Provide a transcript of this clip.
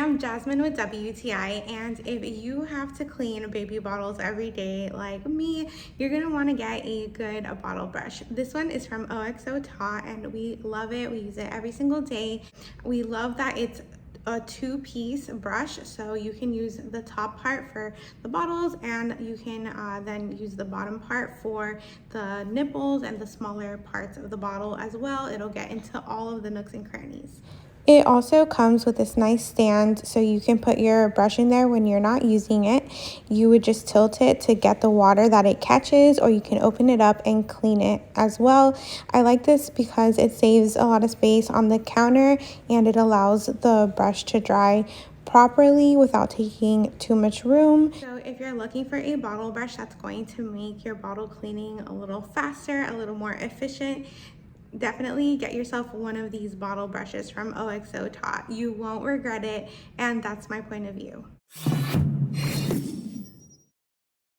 I'm Jasmine with WTI, and if you have to clean baby bottles every day like me, you're gonna want to get a good bottle brush. This one is from OXO and we love it. We use it every single day. We love that it's a two-piece brush, so you can use the top part for the bottles and you can then use the bottom part for the nipples and the smaller parts of the bottle as well. It'll get into all of the nooks and crannies. It also comes with this nice stand, so you can put your brush in there when you're not using it. You would just tilt it to get the water that it catches, or you can open it up and clean it as well. I like this because it saves a lot of space on the counter and it allows the brush to dry properly without taking too much room. So if you're looking for a bottle brush that's going to make your bottle cleaning a little faster, a little more efficient, definitely get yourself one of these bottle brushes from OXO. You won't regret it, and that's my point of view.